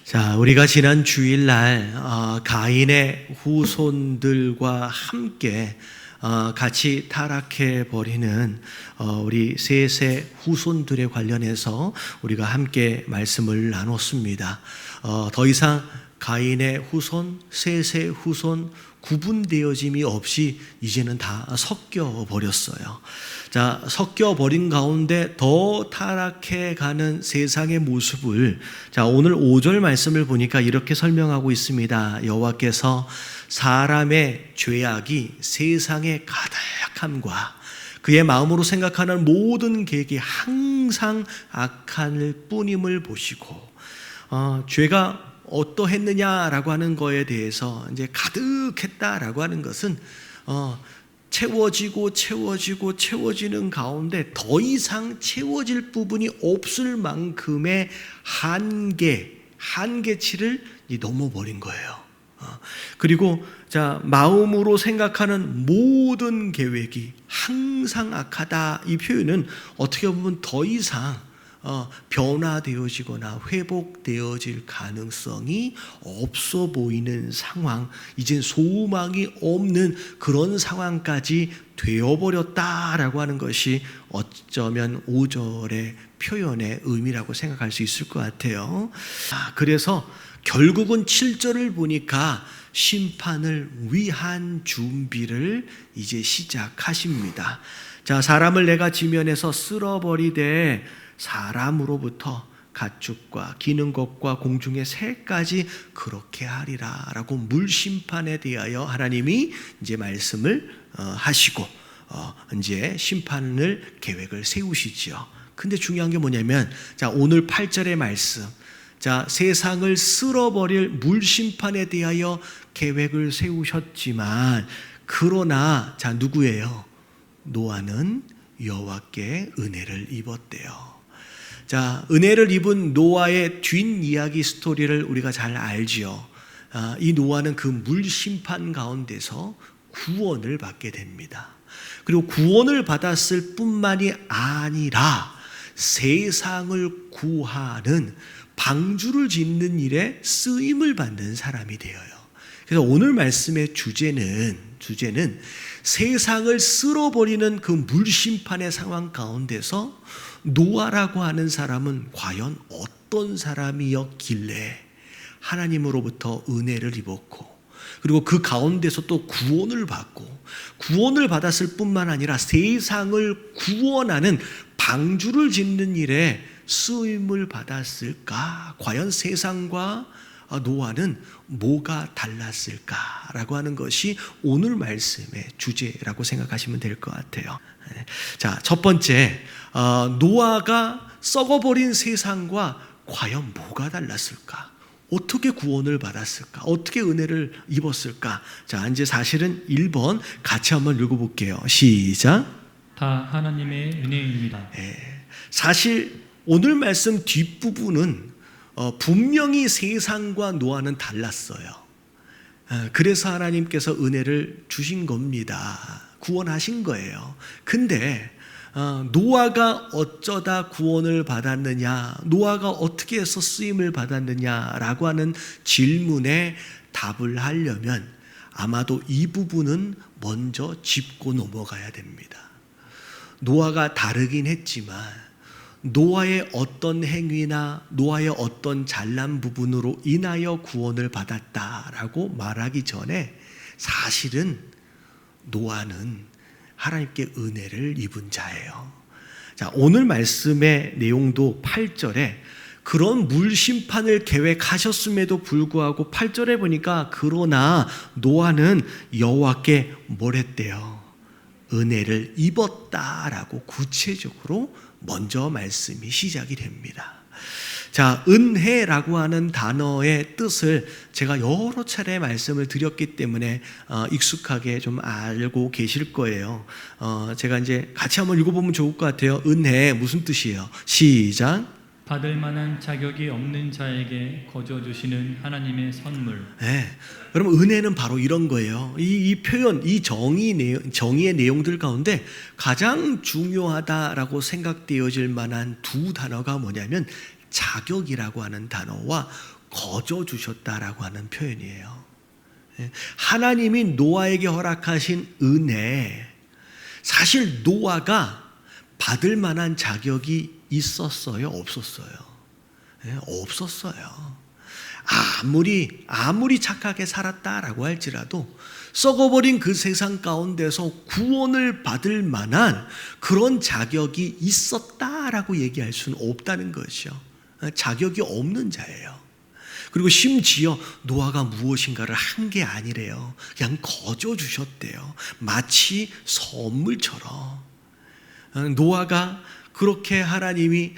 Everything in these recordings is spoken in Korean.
자, 우리가 지난 주일날 가인의 후손들과 함께 같이 타락해 버리는 우리 셋의 후손들에 관련해서 우리가 함께 말씀을 나눴습니다. 더 이상 가인의 후손, 셋의 후손 구분되어짐이 없이 이제는 다 섞여 버렸어요. 자, 섞여 버린 가운데 더 타락해 가는 세상의 모습을 오늘 5절 말씀을 보니까 이렇게 설명하고 있습니다. 여호와께서 사람의 죄악이 세상에 가득함과 그의 마음으로 생각하는 모든 계획이 항상 악할 뿐임을 보시고 죄가 어떠했느냐라고 하는 거에 대해서 이제 가득했다라고 하는 것은 채워지는 가운데 더 이상 채워질 부분이 없을 만큼의 한계치를 넘어버린 거예요. 그리고 마음으로 생각하는 모든 계획이 항상 악하다, 이 표현은 어떻게 보면 더 이상 변화되어지거나 회복되어질 가능성이 없어 보이는 상황, 이젠 소망이 없는 그런 상황까지 되어버렸다라고 하는 것이 어쩌면 5절의 표현의 의미라고 생각할 수 있을 것 같아요. 그래서 결국은 7절을 보니까 심판을 위한 준비를 이제 시작하십니다. 자, 사람을 내가 지면에서 쓸어버리되 사람으로부터 가축과 기는 것과 공중의 새까지 그렇게 하리라 라고 물심판에 대하여 하나님이 이제 말씀을 하시고 이제 심판을 계획을 세우시죠. 근데 중요한 게 뭐냐면 오늘 8절의 말씀, 세상을 쓸어버릴 물심판에 대하여 계획을 세우셨지만 그러나 누구예요? 노아는 여호와께 은혜를 입었대요. 은혜를 입은 노아의 뒷이야기 스토리를 우리가 잘 알지요. 이 노아는 그 물심판 가운데서 구원을 받게 됩니다. 그리고 구원을 받았을 뿐만이 아니라 세상을 구하는 방주를 짓는 일에 쓰임을 받는 사람이 되어요. 그래서 오늘 말씀의 주제는 세상을 쓸어버리는 그 물심판의 상황 가운데서 노아라고 하는 사람은 과연 어떤 사람이었길래 하나님으로부터 은혜를 입었고 그리고 그 가운데서 또 구원을 받고 구원을 받았을 뿐만 아니라 세상을 구원하는 방주를 짓는 일에 쓰임을 받았을까? 과연 세상과 노아는 뭐가 달랐을까라고 하는 것이 오늘 말씀의 주제라고 생각하시면 될 것 같아요. 자, 첫 번째, 노아가 썩어버린 세상과 과연 뭐가 달랐을까? 어떻게 구원을 받았을까? 어떻게 은혜를 입었을까? 자, 이제 사실은 1번 같이 한번 읽어볼게요. 시작. 다 하나님의 은혜입니다. 사실 오늘 말씀 뒷부분은 분명히 세상과 노아는 달랐어요. 그래서 하나님께서 은혜를 주신 겁니다. 구원하신 거예요. 근데 노아가 어쩌다 구원을 받았느냐, 노아가 어떻게 해서 쓰임을 받았느냐라고 하는 질문에 답을 하려면 아마도 이 부분은 먼저 짚고 넘어가야 됩니다. 노아가 다르긴 했지만 노아의 어떤 행위나 노아의 어떤 잘난 부분으로 인하여 구원을 받았다라고 말하기 전에 사실은 노아는 하나님께 은혜를 입은 자예요. 자, 오늘 말씀의 내용도 8절에 그런 물심판을 계획하셨음에도 불구하고 8절에 보니까 그러나 노아는 여호와께 뭘 했대요? 은혜를 입었다라고 구체적으로 먼저 말씀이 시작이 됩니다. 자, 은혜라고 하는 단어의 뜻을 제가 여러 차례 말씀을 드렸기 때문에 익숙하게 좀 알고 계실 거예요. 제가 이제 같이 한번 읽어보면 좋을 것 같아요. 은혜 무슨 뜻이에요? 시작. 받을 만한 자격이 없는 자에게 거저 주시는 하나님의 선물. 여러분, 은혜는 바로 이런 거예요. 이 표현, 이 정의의 내용들 가운데 가장 중요하다라고 생각되어질 만한 두 단어가 뭐냐면 자격이라고 하는 단어와 거저 주셨다라고 하는 표현이에요. 하나님이 노아에게 허락하신 은혜, 사실 노아가 받을 만한 자격이 있었어요? 없었어요? 없었어요. 아무리 착하게 살았다라고 할지라도 썩어버린 그 세상 가운데서 구원을 받을 만한 그런 자격이 있었다라고 얘기할 수는 없다는 것이죠. 자격이 없는 자예요. 그리고 심지어 노아가 무엇인가를 한 게 아니래요. 그냥 거저 주셨대요. 마치 선물처럼. 노아가 그렇게 하나님이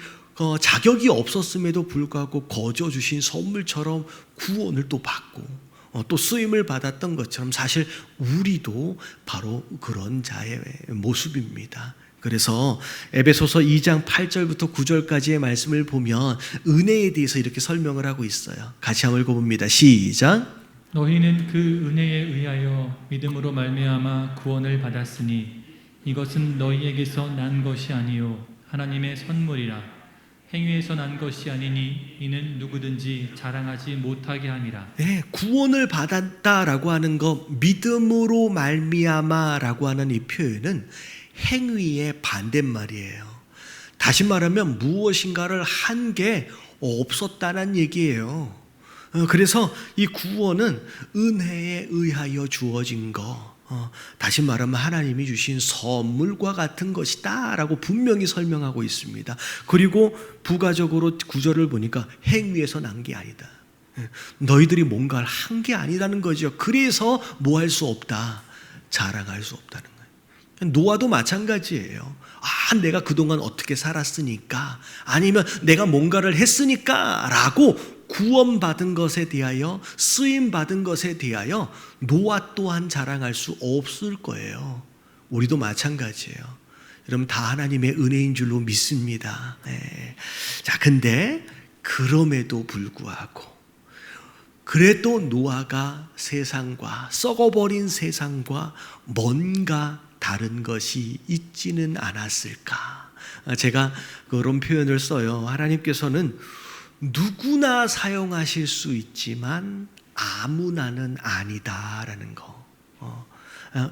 자격이 없었음에도 불구하고 거저 주신 선물처럼 구원을 또 받고 또 쓰임을 받았던 것처럼 사실 우리도 바로 그런 자의 모습입니다. 그래서 에베소서 2장 8절부터 9절까지의 말씀을 보면 은혜에 대해서 이렇게 설명을 하고 있어요. 같이 한번 읽어봅니다. 시작. 너희는 그 은혜에 의하여 믿음으로 말미암아 구원을 받았으니 이것은 너희에게서 난 것이 아니요 하나님의 선물이라. 행위에서 난 것이 아니니 이는 누구든지 자랑하지 못하게 함이라. 네, 구원을 받았다라고 하는 거, 믿음으로 말미암아라고 하는 이 표현은 행위의 반대말이에요. 다시 말하면 무엇인가를 한 게 없었다는 얘기예요. 그래서 이 구원은 은혜에 의하여 주어진 거, 다시 말하면 하나님이 주신 선물과 같은 것이다 라고 분명히 설명하고 있습니다. 그리고 부가적으로 구절을 보니까 행위에서 난 게 아니다. 너희들이 뭔가를 한 게 아니라는 거죠. 그래서 뭐 할 수 없다, 자랑할 수 없다는 거예요. 노아도 마찬가지예요. 내가 그동안 어떻게 살았으니까, 아니면 내가 뭔가를 했으니까 라고 구원받은 것에 대하여, 쓰임받은 것에 대하여 노아 또한 자랑할 수 없을 거예요. 우리도 마찬가지예요. 여러분 다 하나님의 은혜인 줄로 믿습니다. 네. 자, 근데 그럼에도 불구하고 그래도 노아가 세상과, 썩어버린 세상과 뭔가 다른 것이 있지는 않았을까? 제가 그런 표현을 써요. 하나님께서는 누구나 사용하실 수 있지만 아무나는 아니다라는 거.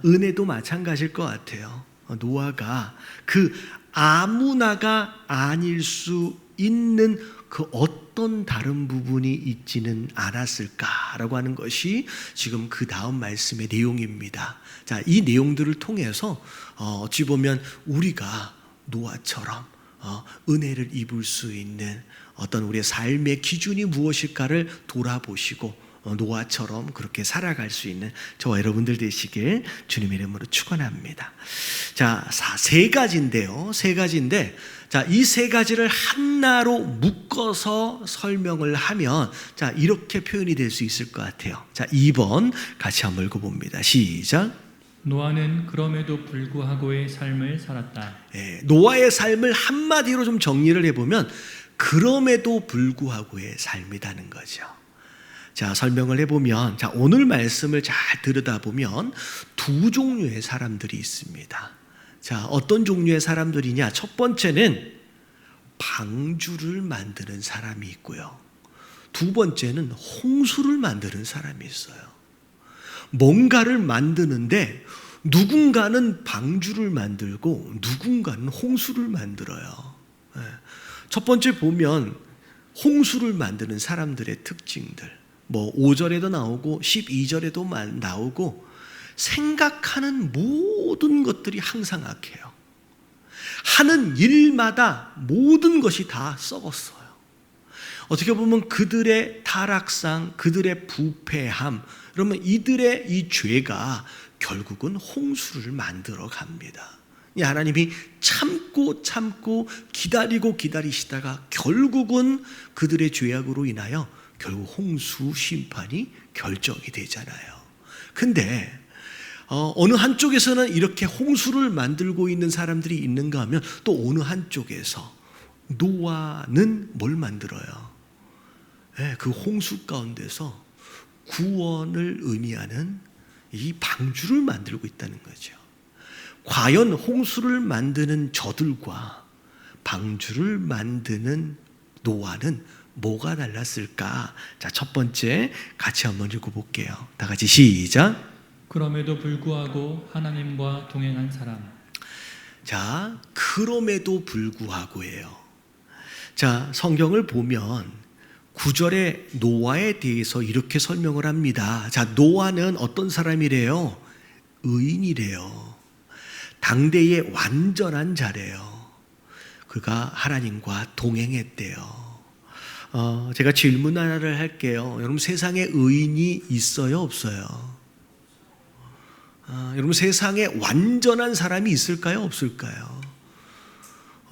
은혜도 마찬가지일 것 같아요. 노아가 그 아무나가 아닐 수 있는 그 어떤 다른 부분이 있지는 않았을까라고 하는 것이 지금 그 다음 말씀의 내용입니다. 자, 이 내용들을 통해서 어찌 보면 우리가 노아처럼 은혜를 입을 수 있는 어떤 우리의 삶의 기준이 무엇일까를 돌아보시고 노아처럼 그렇게 살아갈 수 있는 저와 여러분들 되시길 주님의 이름으로 축원합니다. 자, 세 가지인데요. 세 가지인데, 자, 이 세 가지를 하나로 묶어서 설명을 하면, 자, 이렇게 표현이 될 수 있을 것 같아요. 자, 2번 같이 한번 읽어봅니다. 시작. 노아는 그럼에도 불구하고의 삶을 살았다. 노아의 삶을 한마디로 좀 정리를 해보면 그럼에도 불구하고의 삶이라는 거죠. 자, 설명을 해보면, 자, 오늘 말씀을 잘 들여다보면 두 종류의 사람들이 있습니다. 자, 어떤 종류의 사람들이냐? 첫 번째는 방주를 만드는 사람이 있고요. 두 번째는 홍수를 만드는 사람이 있어요. 뭔가를 만드는데 누군가는 방주를 만들고 누군가는 홍수를 만들어요. 첫 번째 보면 홍수를 만드는 사람들의 특징들, 5절에도 나오고 12절에도 나오고, 생각하는 모든 것들이 항상 악해요. 하는 일마다 모든 것이 다 썩었어요. 어떻게 보면 그들의 타락상, 그들의 부패함, 그러면 이들의 이 죄가 결국은 홍수를 만들어 갑니다. 하나님이 참고 기다리시다가 결국은 그들의 죄악으로 인하여 결국 홍수 심판이 결정이 되잖아요. 근데 어느 한쪽에서는 이렇게 홍수를 만들고 있는 사람들이 있는가 하면 또 어느 한쪽에서 노아는 뭘 만들어요? 그 홍수 가운데서 구원을 의미하는 이 방주를 만들고 있다는 거죠. 과연 홍수를 만드는 저들과 방주를 만드는 노아는 뭐가 달랐을까? 자, 첫 번째 같이 한번 읽어볼게요. 다 같이 시작. 그럼에도 불구하고 하나님과 동행한 사람. 자, 그럼에도 불구하고예요. 자, 성경을 보면 9절에 노아에 대해서 이렇게 설명을 합니다. 자, 노아는 어떤 사람이래요? 의인이래요. 당대의 완전한 자래요. 그가 하나님과 동행했대요. 제가 질문 하나를 할게요. 여러분, 세상에 의인이 있어요, 없어요? 여러분, 세상에 완전한 사람이 있을까요, 없을까요?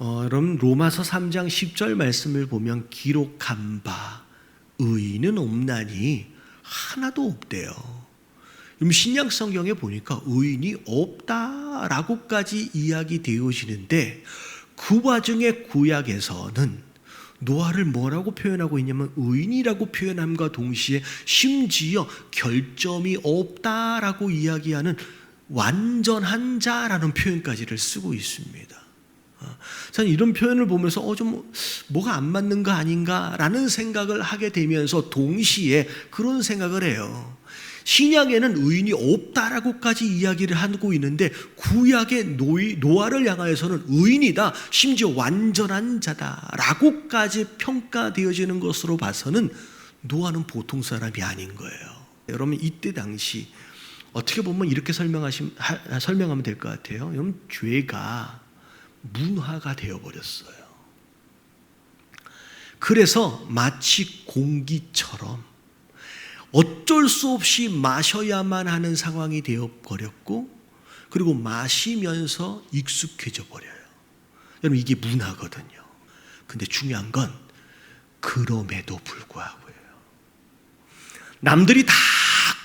여러분, 로마서 3장 10절 말씀을 보면 기록한 바 의인은 없나니 하나도 없대요. 여러분, 신약 성경에 보니까 의인이 없다라고까지 이야기되어지는데 그 와중에 구약에서는 노아를 뭐라고 표현하고 있냐면 의인이라고 표현함과 동시에 심지어 결점이 없다라고 이야기하는 완전한 자라는 표현까지를 쓰고 있습니다. 저는 이런 표현을 보면서 좀 뭐가 안 맞는 거 아닌가라는 생각을 하게 되면서 동시에 그런 생각을 해요. 신약에는 의인이 없다라고까지 이야기를 하고 있는데 구약의 노아를 향하여서는 의인이다, 심지어 완전한 자다라고까지 평가되어지는 것으로 봐서는 노아는 보통 사람이 아닌 거예요. 여러분, 이때 당시 어떻게 보면 이렇게 설명하면 될 것 같아요. 여러분, 죄가 문화가 되어버렸어요. 그래서 마치 공기처럼 어쩔 수 없이 마셔야만 하는 상황이 되어버렸고, 그리고 마시면서 익숙해져 버려요. 여러분, 이게 문화거든요. 근데 중요한 건 그럼에도 불구하고예요. 남들이 다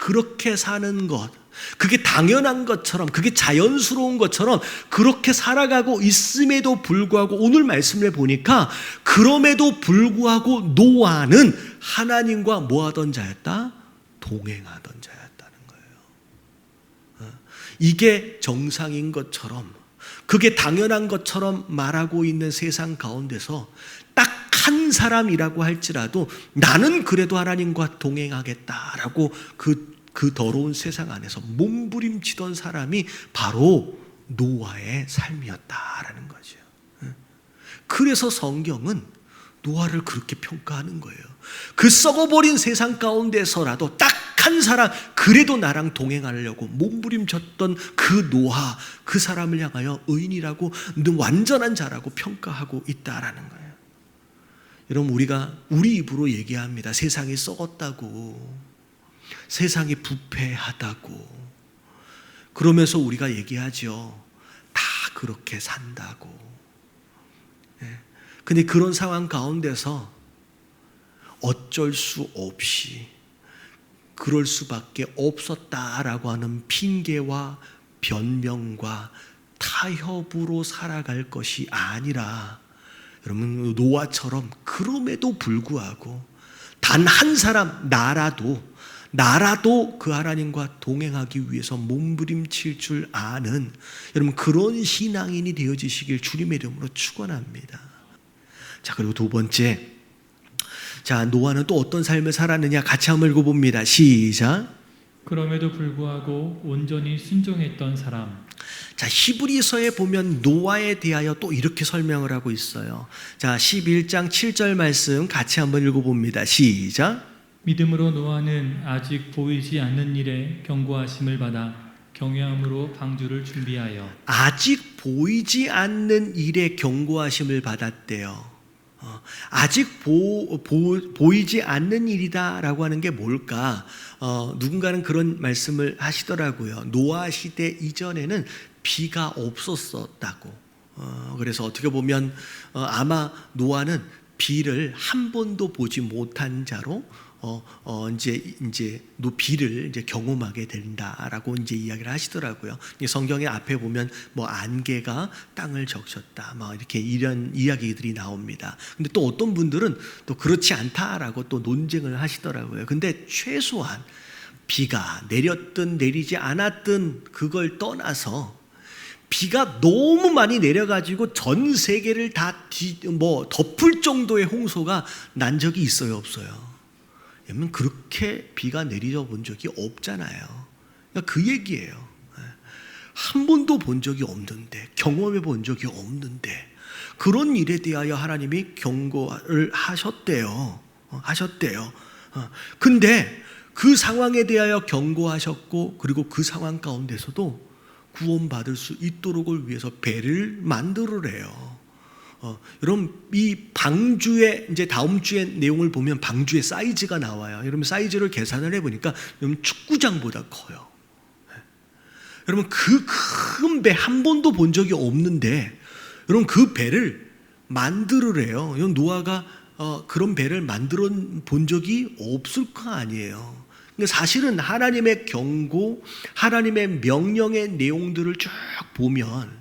그렇게 사는 것, 그게 당연한 것처럼, 그게 자연스러운 것처럼 그렇게 살아가고 있음에도 불구하고 오늘 말씀을 보니까 그럼에도 불구하고 노아는 하나님과 뭐하던 자였다? 동행하던 자였다는 거예요. 이게 정상인 것처럼, 그게 당연한 것처럼 말하고 있는 세상 가운데서 딱 한 사람이라고 할지라도 나는 그래도 하나님과 동행하겠다라고 그 더러운 세상 안에서 몸부림치던 사람이 바로 노아의 삶이었다라는 거죠. 그래서 성경은 노아를 그렇게 평가하는 거예요. 그 썩어버린 세상 가운데서라도 딱 한 사람, 그래도 나랑 동행하려고 몸부림쳤던 그 노아, 그 사람을 향하여 의인이라고, 완전한 자라고 평가하고 있다라는 거예요. 여러분, 우리가 우리 입으로 얘기합니다. 세상이 썩었다고, 세상이 부패하다고. 그러면서 우리가 얘기하죠. 다 그렇게 산다고. 근데 그런 상황 가운데서 어쩔 수 없이 그럴 수밖에 없었다라고 하는 핑계와 변명과 타협으로 살아갈 것이 아니라, 여러분, 노아처럼 그럼에도 불구하고 단 한 사람, 나라도 그 하나님과 동행하기 위해서 몸부림칠 줄 아는, 여러분, 그런 신앙인이 되어지시길 주님의 이름으로 축원합니다. 자, 그리고 두 번째, 자, 노아는 또 어떤 삶을 살았느냐 같이 한번 읽어봅니다. 시작. 그럼에도 불구하고 온전히 순종했던 사람. 자, 히브리서에 보면 노아에 대하여 또 이렇게 설명을 하고 있어요. 자, 11장 7절 말씀 같이 한번 읽어봅니다. 시작. 믿음으로 노아는 아직 보이지 않는 일에 경고하심을 받아 경외함으로 방주를 준비하여. 아직 보이지 않는 일에 경고하심을 받았대요. 아직 보이지 않는 일이다라고 하는 게 뭘까? 누군가는 그런 말씀을 하시더라고요. 노아 시대 이전에는 비가 없었다고. 그래서 어떻게 보면 아마 노아는 비를 한 번도 보지 못한 자로 이제 비를 이제 경험하게 된다라고 이제 이야기를 하시더라고요. 성경의 앞에 보면 뭐 안개가 땅을 적셨다, 막 이렇게 이런 이야기들이 나옵니다. 근데 또 어떤 분들은 또 그렇지 않다라고 또 논쟁을 하시더라고요. 근데 최소한 비가 내렸든 내리지 않았든 그걸 떠나서 비가 너무 많이 내려가지고 전 세계를 다 덮을 정도의 홍수가 난 적이 있어요, 없어요? 왜냐면 그렇게 비가 내려 본 적이 없잖아요. 그러니까 그 얘기예요. 한 번도 본 적이 없는데, 경험해 본 적이 없는데, 그런 일에 대하여 하나님이 경고를 하셨대요. 근데 그 상황에 대하여 경고하셨고, 그리고 그 상황 가운데서도 구원받을 수 있도록을 위해서 배를 만들으래요. 여러분, 이 방주의 이제 다음 주에 내용을 보면 방주의 사이즈가 나와요. 여러분, 사이즈를 계산을 해보니까 여러분 축구장보다 커요. 여러분, 그 큰 배 한 번도 본 적이 없는데, 여러분, 그 배를 만들으래요. 여러분, 노아가 그런 배를 만들어 본 적이 없을 거 아니에요. 근데 사실은 하나님의 경고, 하나님의 명령의 내용들을 쭉 보면,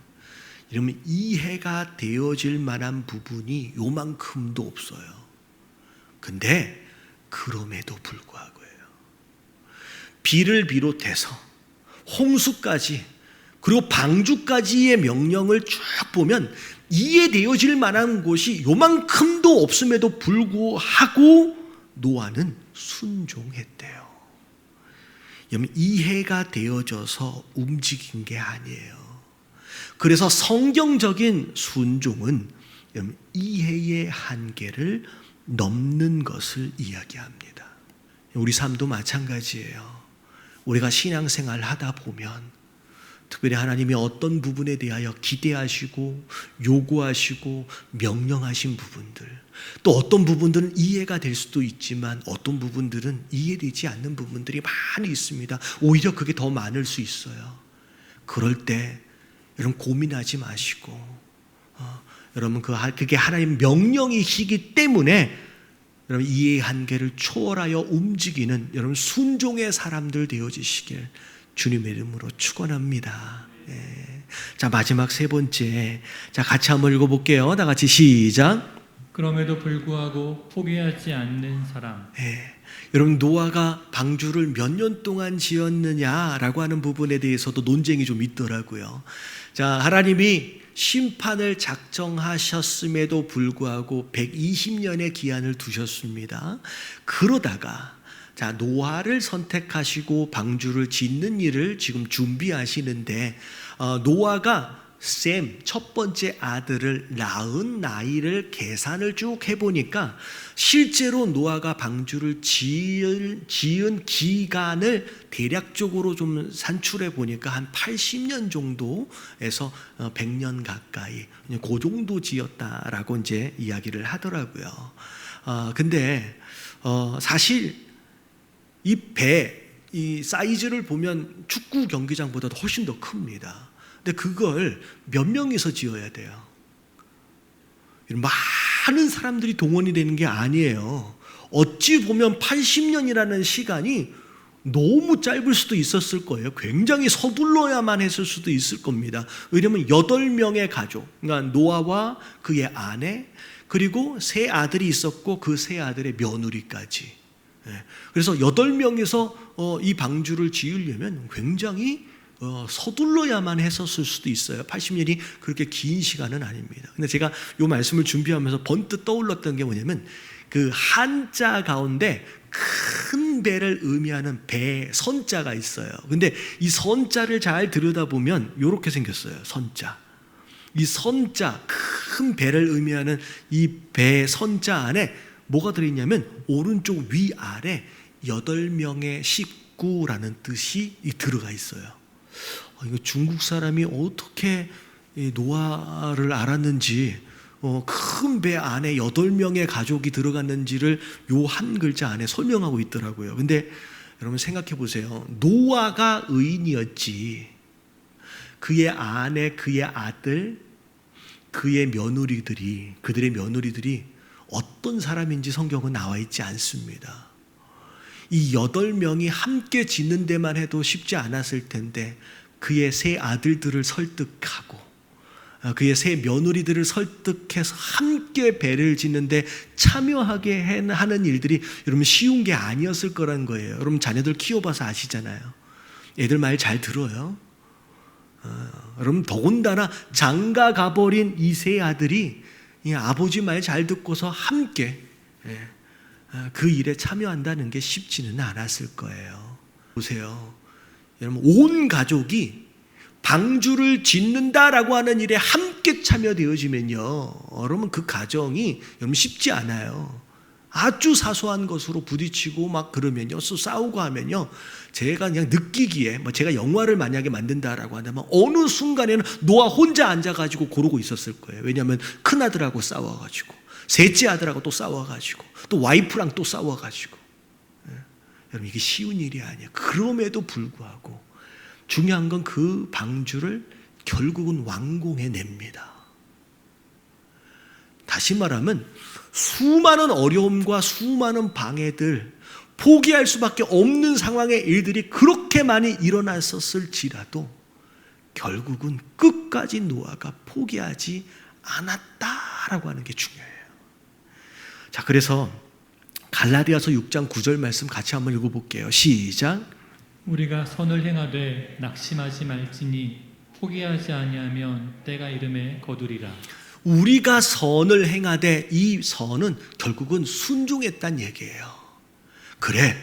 이러면 이해가 되어질 만한 부분이 요만큼도 없어요. 근데 그럼에도 불구하고요, 비를 비롯해서 홍수까지, 그리고 방주까지의 명령을 쭉 보면 이해되어질 만한 곳이 요만큼도 없음에도 불구하고 노아는 순종했대요. 여러분, 이해가 되어져서 움직인 게 아니에요. 그래서 성경적인 순종은 여러분, 이해의 한계를 넘는 것을 이야기합니다. 우리 삶도 마찬가지예요. 우리가 신앙생활 하다 보면 특별히 하나님이 어떤 부분에 대하여 기대하시고 요구하시고 명령하신 부분들, 또 어떤 부분들은 이해가 될 수도 있지만 어떤 부분들은 이해되지 않는 부분들이 많이 있습니다. 오히려 그게 더 많을 수 있어요. 그럴 때 여러분, 고민하지 마시고 여러분, 그게 하나님 명령이시기 때문에 여러분, 이해의 한계를 초월하여 움직이는 여러분 순종의 사람들 되어지시길 주님의 이름으로 축원합니다. 자, 마지막 세 번째, 자, 같이 한번 읽어볼게요. 다 같이 시작. 그럼에도 불구하고 포기하지 않는 사람. 여러분, 노아가 방주를 몇 년 동안 지었느냐라고 하는 부분에 대해서도 논쟁이 좀 있더라고요. 자, 하나님이 심판을 작정하셨음에도 불구하고 120년의 기한을 두셨습니다. 그러다가 자, 노아를 선택하시고 방주를 짓는 일을 지금 준비하시는데, 노아가 셈, 첫 번째 아들을 낳은 나이를 계산을 쭉 해보니까 실제로 노아가 방주를 지은 기간을 대략적으로 좀 산출해 보니까 한 80년 정도에서 100년 가까이, 그 정도 지었다라고 이제 이야기를 하더라고요. 근데 사실 이 사이즈를 보면 축구 경기장보다 훨씬 더 큽니다. 근데 그걸 몇 명이서 지어야 돼요? 많은 사람들이 동원이 되는 게 아니에요. 어찌 보면 80년이라는 시간이 너무 짧을 수도 있었을 거예요. 굉장히 서둘러야만 했을 수도 있을 겁니다. 왜냐하면 8명의 가족, 그러니까 노아와 그의 아내, 그리고 3 아들이 있었고 그 3 아들의 며느리까지. 그래서 8명이서 이 방주를 지으려면 굉장히 서둘러야만 했었을 수도 있어요. 80년이 그렇게 긴 시간은 아닙니다. 근데 제가 이 말씀을 준비하면서 번뜩 떠올랐던 게 뭐냐면, 그 한자 가운데 큰 배를 의미하는 배, 선자가 있어요. 근데 이 선자를 잘 들여다보면 이렇게 생겼어요. 선자. 이 선자, 큰 배를 의미하는 이 배 선자 안에 뭐가 들어있냐면 오른쪽 위아래 8명의 식구라는 뜻이 들어가 있어요. 이거 중국 사람이 어떻게 노아를 알았는지, 큰 배 안에 8명의 가족이 들어갔는지를 요 한 글자 안에 설명하고 있더라고요. 근데 여러분 생각해 보세요. 노아가 의인이었지, 그의 아내, 그의 아들, 그들의 며느리들이 어떤 사람인지 성경은 나와 있지 않습니다. 이 8명이 함께 짓는 데만 해도 쉽지 않았을 텐데 그의 3 아들들을 설득하고 그의 3 며느리들을 설득해서 함께 배를 짓는데 참여하게 하는 일들이 여러분 쉬운 게 아니었을 거란 거예요. 여러분 자녀들 키워봐서 아시잖아요. 애들 말 잘 들어요. 여러분 더군다나 장가 가버린 이 세 아들이 이 아버지 말 잘 듣고서 함께 그 일에 참여한다는 게 쉽지는 않았을 거예요. 보세요. 여러분 온 가족이 방주를 짓는다라고 하는 일에 함께 참여되어지면요. 여러분 그 가정이 여러분 쉽지 않아요. 아주 사소한 것으로 부딪히고 막 그러면요. 싸우고 하면요. 제가 그냥 느끼기에 제가 영화를 만약에 만든다라고 한다면 어느 순간에는 노아 혼자 앉아가지고 고르고 있었을 거예요. 왜냐하면 큰아들하고 싸워가지고 셋째 아들하고 또 싸워가지고 또 와이프랑 또 싸워가지고 여러분 이게 쉬운 일이 아니에요. 그럼에도 불구하고 중요한 건 그 방주를 결국은 완공해냅니다. 다시 말하면 수많은 어려움과 수많은 방해들, 포기할 수밖에 없는 상황의 일들이 그렇게 많이 일어났었을지라도 결국은 끝까지 노아가 포기하지 않았다라고 하는 게 중요해요. 자, 그래서 갈라디아서 6장 9절 말씀 같이 한번 읽어볼게요. 시작. 우리가 선을 행하되 낙심하지 말지니 포기하지 아니하면 때가 이름에 거두리라. 우리가 선을 행하되 이 선은 결국은 순종했단 얘기예요. 그래,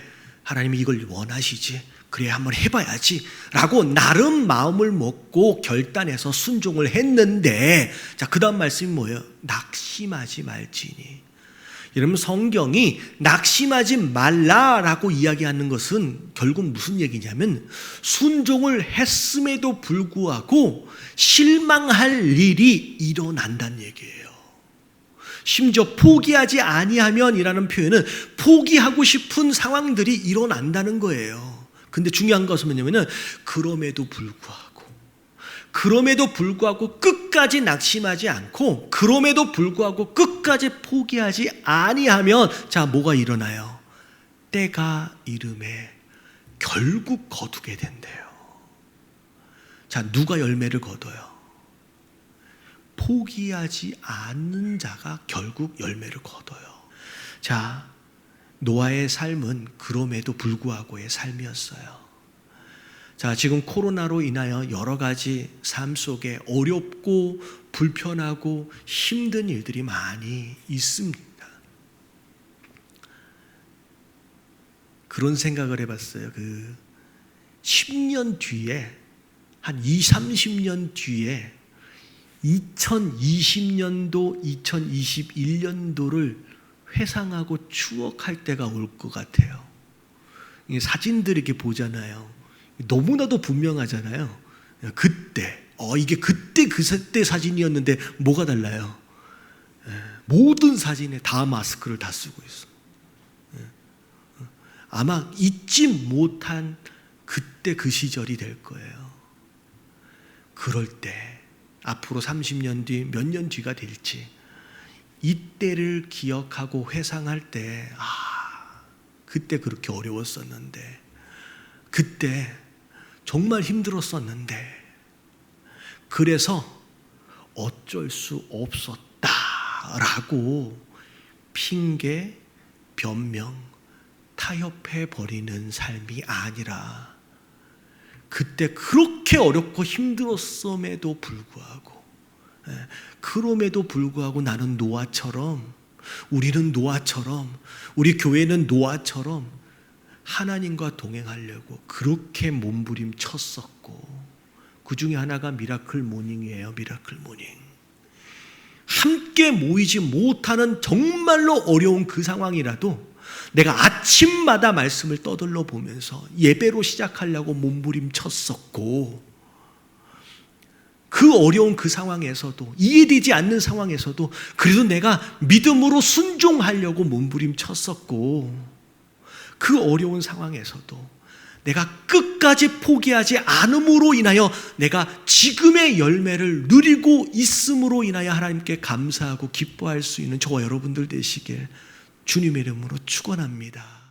하나님이 이걸 원하시지. 그래, 한번 해봐야지. 라고 나름 마음을 먹고 결단해서 순종을 했는데, 자, 그 다음 말씀이 뭐예요? 낙심하지 말지니. 여러분, 성경이 낙심하지 말라라고 이야기하는 것은 결국 무슨 얘기냐면 순종을 했음에도 불구하고 실망할 일이 일어난다는 얘기예요. 심지어 포기하지 아니하면이라는 표현은 포기하고 싶은 상황들이 일어난다는 거예요. 근데 중요한 것은 뭐냐면은 그럼에도 불구하고 끝까지 낙심하지 않고 그럼에도 불구하고 끝까지 포기하지 아니하면 자, 뭐가 일어나요? 때가 이름에 결국 거두게 된대요. 자, 누가 열매를 거둬요? 포기하지 않는 자가 결국 열매를 거둬요. 자, 노아의 삶은 그럼에도 불구하고의 삶이었어요. 자, 지금 코로나로 인하여 여러 가지 삶 속에 어렵고 불편하고 힘든 일들이 많이 있습니다. 그런 생각을 해봤어요. 10년 뒤에, 한 20, 30년 뒤에 2020년도, 2021년도를 회상하고 추억할 때가 올 것 같아요. 사진들 이렇게 보잖아요. 너무나도 분명하잖아요. 그때, 이게 그때 사진이었는데 뭐가 달라요? 모든 사진에 다 마스크를 다 쓰고 있어. 아마 잊지 못한 그때 그 시절이 될 거예요. 그럴 때 앞으로 30년 뒤, 몇 년 뒤가 될지 이때를 기억하고 회상할 때 그때 그렇게 어려웠었는데 그때 정말 힘들었었는데 그래서 어쩔 수 없었다라고 핑계, 변명, 타협해버리는 삶이 아니라 그때 그렇게 어렵고 힘들었음에도 불구하고 그럼에도 불구하고 나는 노아처럼 우리는 노아처럼 우리 교회는 노아처럼 하나님과 동행하려고 그렇게 몸부림쳤었고 그 중에 하나가 미라클 모닝이에요. 미라클 모닝. 함께 모이지 못하는 정말로 어려운 그 상황이라도 내가 아침마다 말씀을 떠들러 보면서 예배로 시작하려고 몸부림쳤었고 그 어려운 그 상황에서도 이해되지 않는 상황에서도 그래도 내가 믿음으로 순종하려고 몸부림쳤었고 그 어려운 상황에서도 내가 끝까지 포기하지 않음으로 인하여 내가 지금의 열매를 누리고 있음으로 인하여 하나님께 감사하고 기뻐할 수 있는 저와 여러분들 되시길 주님의 이름으로 축원합니다.